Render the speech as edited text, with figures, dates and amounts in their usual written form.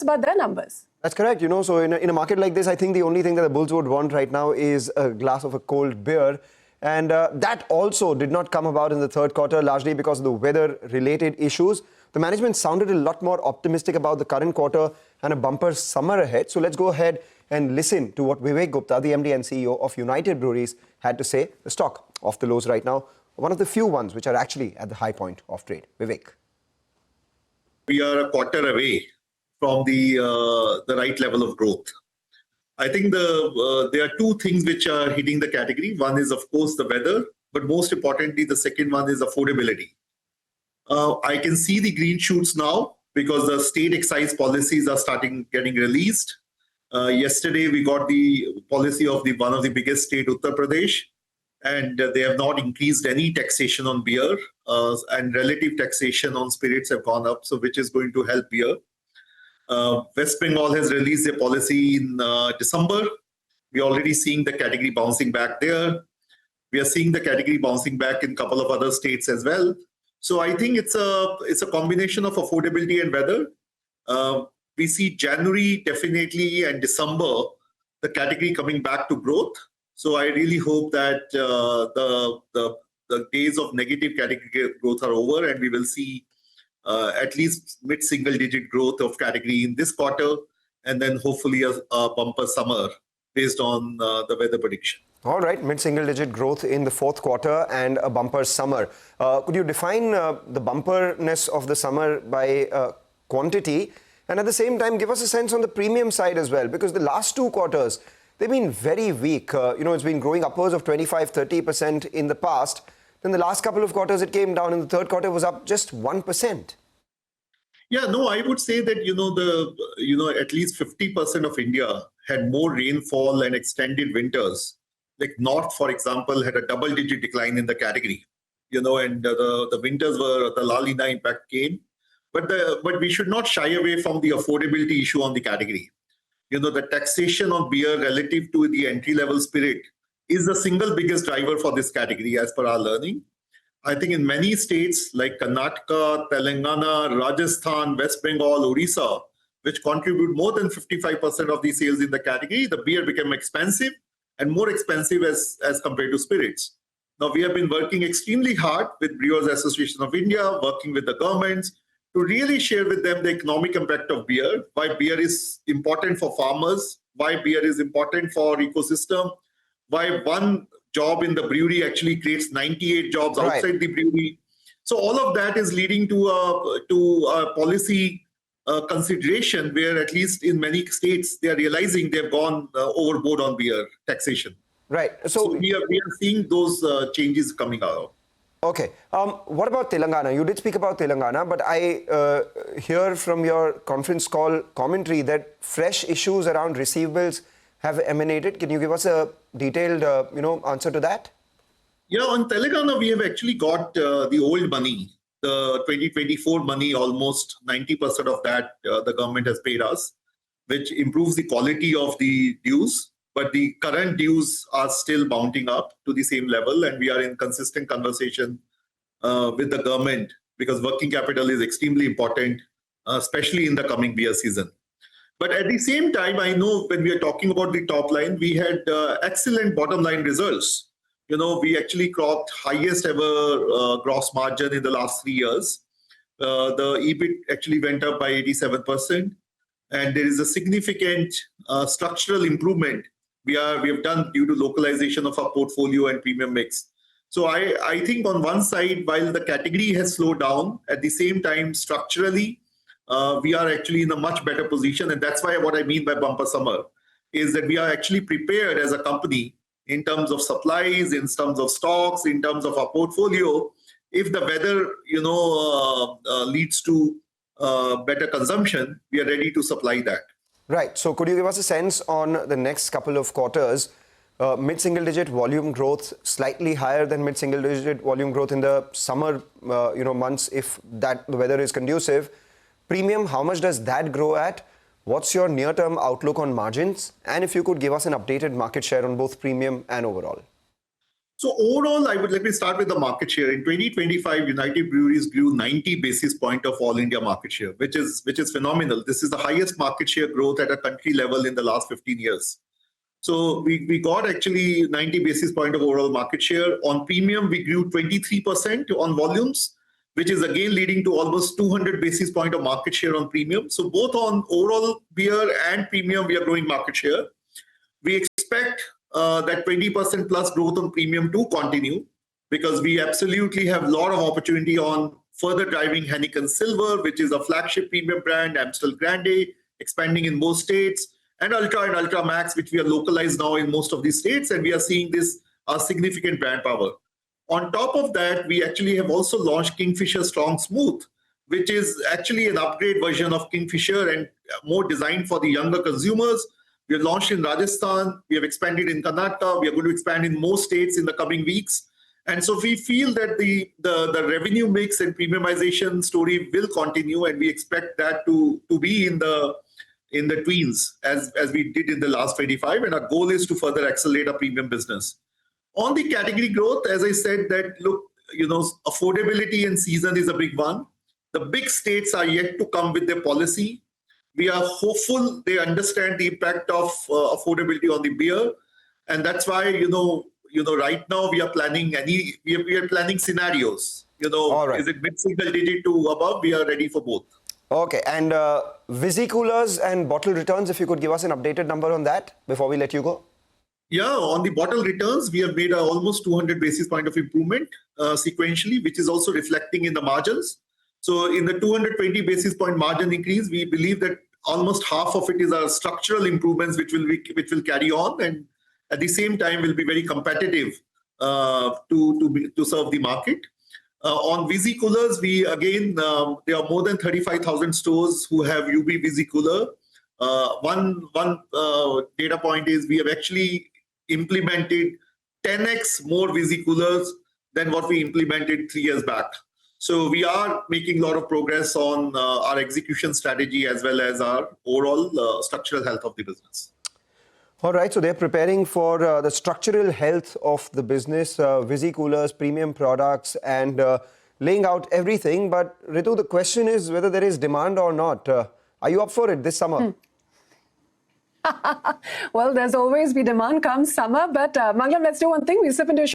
about their numbers. That's correct. So in a market like this, I think the only thing that the Bulls would want right now is a glass of a cold beer. And that also did not come about in the third quarter, largely because of the weather-related issues. The management sounded a lot more optimistic about the current quarter and a bumper summer ahead. So let's go ahead and listen to what Vivek Gupta, the MD and CEO of United Breweries, had to say. The stock off the lows right now, one of the few ones which are actually at the high point of trade. Vivek. We are a quarter away from the right level of growth. I think there are two things which are hitting the category. One is, of course, the weather, but most importantly, the second one is affordability. I can see the green shoots now because the state excise policies are getting released. Yesterday, we got the policy of one of the biggest state, Uttar Pradesh, and they have not increased any taxation on beer, and relative taxation on spirits have gone up, so which is going to help beer. West Bengal has released a policy in December. We're already seeing the category bouncing back there. We are seeing the category bouncing back in a couple of other states as well. So I think it's a combination of affordability and weather. We see January definitely and December, the category coming back to growth. So I really hope that the days of negative category growth are over and we will see at least mid-single-digit growth of category in this quarter, and then hopefully a bumper summer based on the weather prediction. All right, mid-single-digit growth in the fourth quarter and a bumper summer. Could you define the bumperness of the summer by quantity, and at the same time give us a sense on the premium side as well? Because the last two quarters, they've been very weak. It's been growing upwards of 25-30% in the past. Then the last couple of quarters, it came down. In the third quarter, it was up just 1%. Yeah, no, I would say that, at least 50% of India had more rainfall and extended winters. Like North, for example, had a double-digit decline in the category, and the winters were, the La Nina impact came. But we should not shy away from the affordability issue on the category. The taxation of beer relative to the entry-level spirit is the single biggest driver for this category as per our learning. I think in many states like Karnataka, Telangana, Rajasthan, West Bengal, Odisha, which contribute more than 55% of the sales in the category, the beer became expensive and more expensive as compared to spirits. Now, we have been working extremely hard with Brewers Association of India, working with the governments to really share with them the economic impact of beer, why beer is important for farmers, why beer is important for ecosystem, why one job in the brewery actually creates 98 jobs outside the brewery. So all of that is leading to a policy consideration where at least in many states, they are realizing they've gone overboard on beer taxation. Right. So we are seeing those changes coming out. Okay. What about Telangana? You did speak about Telangana, but I hear from your conference call commentary that fresh issues around receivables have emanated. Can you give us a detailed, answer to that? Yeah, on Telangana, we have actually got the old money, the 2024 money, almost 90% of that the government has paid us, which improves the quality of the dues. But the current dues are still mounting up to the same level, and we are in consistent conversation with the government because working capital is extremely important, especially in the coming beer season. But at the same time, I know when we are talking about the top line, we had excellent bottom line results. We actually clocked highest ever gross margin in the last 3 years. The EBIT actually went up by 87%. And there is a significant structural improvement we have done due to localization of our portfolio and premium mix. So I think on one side, while the category has slowed down, at the same time, structurally, we are actually in a much better position. And that's why what I mean by bumper summer is that we are actually prepared as a company in terms of supplies, in terms of stocks, in terms of our portfolio. If the weather, leads to better consumption, we are ready to supply that. Right. So could you give us a sense on the next couple of quarters? Mid-single-digit volume growth, slightly higher than mid-single-digit volume growth in the summer, months, if the weather is conducive. Premium, how much does that grow at? What's your near-term outlook on margins? And if you could give us an updated market share on both premium and overall. So overall, let me start with the market share. In 2025, United Breweries grew 90 basis points of all India market share, which is phenomenal. This is the highest market share growth at a country level in the last 15 years. So we got actually 90 basis points of overall market share. On premium, we grew 23% on volumes, which is again leading to almost 200 basis points of market share on premium. So both on overall beer and premium, we are growing market share. We expect that 20% plus growth on premium to continue, because we absolutely have a lot of opportunity on further driving Heineken Silver, which is a flagship premium brand, Amstel Grande, expanding in most states, and Ultra Max, which we are localized now in most of these states, and we are seeing this significant brand power. On top of that, we actually have also launched Kingfisher Strong Smooth, which is actually an upgrade version of Kingfisher and more designed for the younger consumers. We have launched in Rajasthan, we have expanded in Karnataka, we are going to expand in more states in the coming weeks. And so we feel that the revenue mix and premiumization story will continue, and we expect that to be in the tweens as we did in the last 25, and our goal is to further accelerate our premium business. On the category growth, as I said, that look, affordability and season is a big one. The big states are yet to come with their policy. We are hopeful they understand the impact of affordability on the beer, and that's why right now we are planning scenarios. All right. Is it mid-single digit to above? We are ready for both. Okay, and Visi coolers and bottle returns, if you could give us an updated number on that before we let you go. Yeah, on the bottle returns, we have made almost 200 basis point of improvement sequentially, which is also reflecting in the margins. So in the 220 basis point margin increase, we believe that almost half of it is our structural improvements, which will carry on, and at the same time will be very competitive to serve the market. On Visi coolers, there are more than 35,000 stores who have UB Visi cooler. One data point is we have actually implemented 10x more Visi coolers than what we implemented 3 years back. So we are making a lot of progress on our execution strategy as well as our overall structural health of the business. All right, so they're preparing for the structural health of the business, Visi coolers, premium products, and laying out everything. But Ritu, the question is whether there is demand or not. Are you up for it this summer? Well, there's always be demand come summer. But Mangalam, let's do one thing. We slip into a